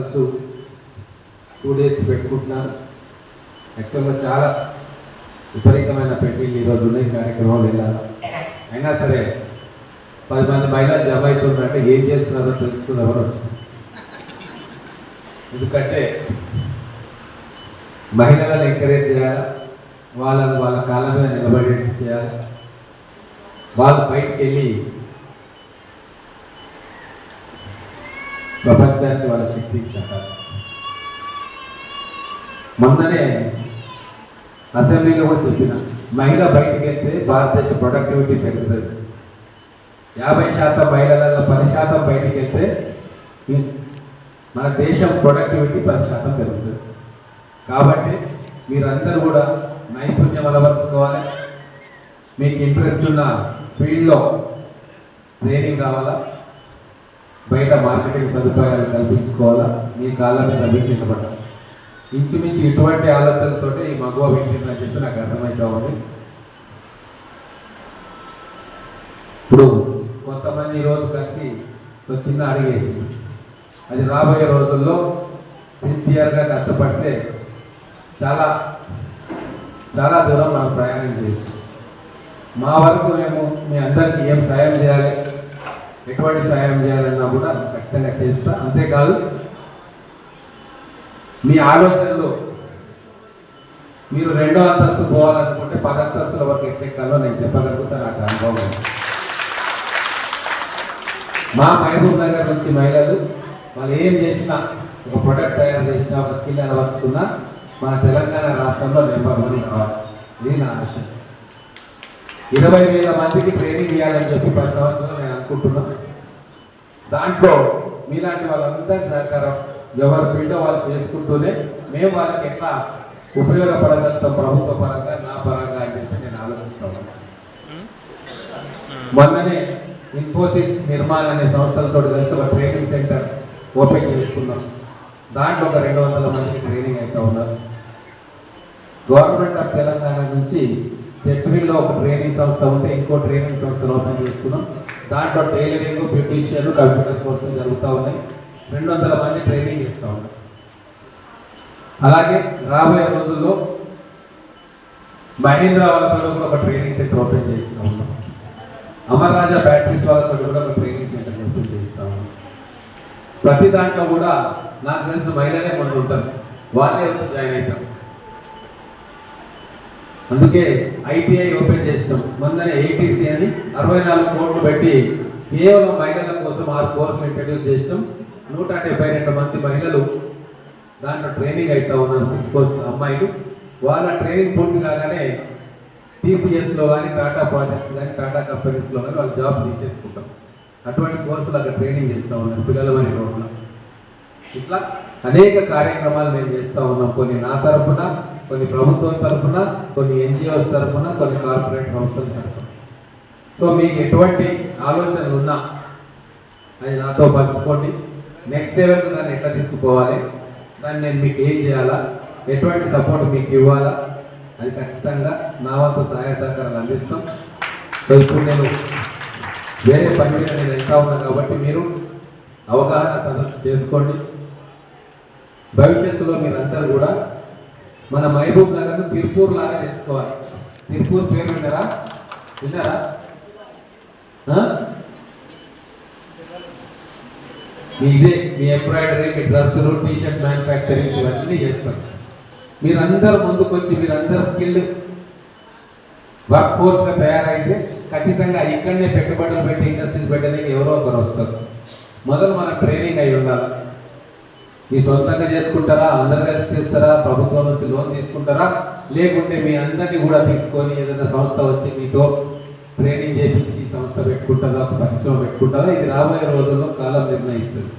Once 2 days పెట్టుకుంటున్నాను. యాక్చువల్గా చాలా విపరీతమైన పెళ్లిళ్ళు ఈరోజు ఉన్నాయి, కార్యక్రమాలు వెళ్ళాలి. అయినా సరే 10 మంది మహిళలు జమ అవుతుందంటే ఏం చేస్తున్నారో తెలుసుకునేవారు వచ్చింది. ఎందుకంటే మహిళలను ఎంకరేజ్ చేయాలి, వాళ్ళని వాళ్ళ కాళ్ళ మీద నిలబడేట్టు చేయాలి, వాళ్ళు బయటికి వెళ్ళి ప్రపంచానికి వాళ్ళ శక్తి ఇచ్చారు. మొన్ననే అసెంబ్లీలో కూడా చెప్పిన, మహిళ బయటికి వెళ్తే భారతదేశ ప్రొడక్టివిటీ పెరుగుతుంది. 50% మహిళలలో 10% బయటికి వెళ్తే మన దేశం ప్రొడక్టివిటీ 10% పెరుగుతుంది. కాబట్టి మీరందరూ కూడా నైపుణ్యం అలవర్చుకోవాలి. మీకు ఇంట్రెస్ట్ ఉన్న ఫీల్డ్లో ట్రైనింగ్ కావాలా, బయట మార్కెటింగ్ సదుపాయాలు కల్పించుకోవాలా, మీ కాళ్ళ మీద అభివృద్ధిపడాలి. ఇంచుమించు ఇటువంటి ఆలోచనలతో ఈ మగువ వింటుందని చెప్పి నాకు అర్థమవుతా ఉంది. ఇప్పుడు కొంతమంది ఈరోజు కలిసి ఒక చిన్న అడిగేసింది, అది రాబోయే రోజుల్లో సిన్సియర్గా కష్టపడితే చాలా చాలా దూరం మనం ప్రయాణం చేయొచ్చు. మా వరకు మేము మీ అందరికీ ఏం సాయం చేయాలి, ఎటువంటి సాయం చేయాలన్నా కూడా ఖచ్చితంగా చేస్తా. అంతేకాదు మీ ఆలోచనలు మీరు 2వ అంతస్తు పోవాలనుకుంటే 10 అంతస్తుల వరకు ఎక్కాలో నేను చెప్పగలుగుతాను, నాకు అనుభవం. మా మహబూబ్ నగర్ నుంచి మహిళలు వాళ్ళు ఏం చేసినా, ఒక ప్రొడక్ట్ తయారు చేసినా, ఒక స్కిల్ అలవర్చుకున్నా మన తెలంగాణ రాష్ట్రంలో నెంబర్ 1 కావాలి. ఇది నా ఆశ. 20,000 మందికి ట్రైనింగ్ ఇవ్వాలని చెప్పి 10 సంవత్సరాలు నేను అనుకుంటున్నాను. దాంట్లో మీలాంటి వాళ్ళందరి సహకారం ఎవరి ఫీల్డో వాళ్ళు చేసుకుంటూనే మేము వాళ్ళకి ఎట్లా ఉపయోగపడగలుగుతాం ప్రభుత్వ పరంగా, నా పరంగా అని చెప్పి నేను ఆలోచిస్తాను. మొన్ననే ఇన్ఫోసిస్ నిర్మాణ్ అనే సంస్థలతో కలిసి ఒక ట్రైనింగ్ సెంటర్ ఓపెన్ చేసుకున్నాం. దాంట్లో ఒక 200 మందికి ట్రైనింగ్ అయితే ఉన్నారు. గవర్నమెంట్ ఆఫ్ తెలంగాణ నుంచి సెట్విల్లో ఒక ట్రైనింగ్ సంస్థ ఉంటే ఇంకో ట్రైనింగ్ సంస్థలు ఓపెన్ చేసుకున్నాం. దాంట్లో టైలరింగ్, బ్యూటీషియన్, కంప్యూటర్ కోర్సులు జరుగుతూ ఉన్నాయి. 200 మంది ట్రైనింగ్ చేస్తూ ఉన్నారు. అలాగే రాబోయే రోజుల్లో మహీంద్రా వాళ్ళతో కూడా ఒక ట్రైనింగ్ సెంటర్ ఓపెన్ చేస్తూ ఉన్నాం. అమర్ రాజా బ్యాటరీస్ వాళ్ళతో కూడా ఒక ట్రైనింగ్ సెంటర్ ఓపెన్ చేస్తూ ఉన్నాం. ప్రతి దాంట్లో కూడా నాకు తెలిసి మహిళలే ముందు ఉంటారు, వాళ్ళే వచ్చి జాయిన్ అవుతారు. అందుకే ఐటీఐ ఓపెన్ చేసినాం. మొన్ననే ఏటీసీ అని 64 కోట్లు పెట్టి కేవలం మహిళల కోసం 6 కోర్సులు ఇంట్రడ్యూస్ చేసినాం. 172 మంది మహిళలు దాంట్లో ట్రైనింగ్ అవుతా ఉన్నారు. 6 కోర్సులు అమ్మాయిలు. వాళ్ళ ట్రైనింగ్ పూర్తి కాగానే టీసీఎస్లో కానీ, టాటా ప్రాజెక్ట్స్ కానీ, టాటా కంపెనీస్లో కానీ వాళ్ళు జాబ్ తీసేసుకుంటాం. అటువంటి కోర్సులు అక్కడ ట్రైనింగ్ చేస్తూ ఉన్నారు పిల్లల మరి రోడ్ల. ఇట్లా అనేక కార్యక్రమాలు మేము చేస్తూ ఉన్నాం. కొన్ని నా తరఫున, కొన్ని ప్రభుత్వం తరఫున, కొన్ని ఎన్జిఓస్ తరఫున, కొన్ని కార్పొరేట్ సంస్థల తరఫున. సో మీకు ఎటువంటి ఆలోచనలు ఉన్నా అది నాతో పంచుకోండి. నెక్స్ట్ లెవెల్కి దాన్ని ఎట్లా తీసుకుపోవాలి, దాన్ని నేను మీకు ఏం చేయాలా, ఎటువంటి సపోర్ట్ మీకు ఇవ్వాలా, అది ఖచ్చితంగా నా వంతు సహాయ సహకారాలు అందిస్తాం. సో ఇప్పుడు నేను వేరే పని మీద నేను వెళ్తా ఉన్నా కాబట్టి మీరు అవగాహన సదస్సు చేసుకోండి. భవిష్యత్తులో మీరందరూ కూడా మన మహబూబ్ నగర్ను తిరుపూర్ లాగా చేసుకోవాలి. తిరుపూర్ పేరు విన్నారా? మీ ఇదే మీ ఎంబ్రాయిడరీ, మీ డ్రెస్సులు, టీషర్ట్ మ్యానుఫ్యాక్చరింగ్ ఇవన్నీ చేస్తారు. మీరందరూ ముందుకొచ్చి మీరందరూ స్కిల్డ్ వర్క్ ఫోర్స్గా తయారైతే ఖచ్చితంగా ఇక్కడనే పెట్టుబడులు పెట్టి ఇండస్ట్రీస్ పెట్టడానికి ఎవరో ఒకరు వస్తారు. మొదలు మన ట్రైనింగ్ అయి ఉండాలి. మీ సొంతంగా చేసుకుంటారా, అందరు కలిసి చేస్తారా, ప్రభుత్వం నుంచి లోన్ తీసుకుంటారా, లేకుంటే మీ అందరినీ కూడా తీసుకొని ఏదైనా సంస్థ వచ్చి మీతో ట్రైనింగ్ చేయించి సంస్థ పెట్టుకుంటుందా, పరిశ్రమ పెట్టుకుంటుందా, ఇది రాబోయే రోజుల్లో కాలం నిర్ణయిస్తుంది.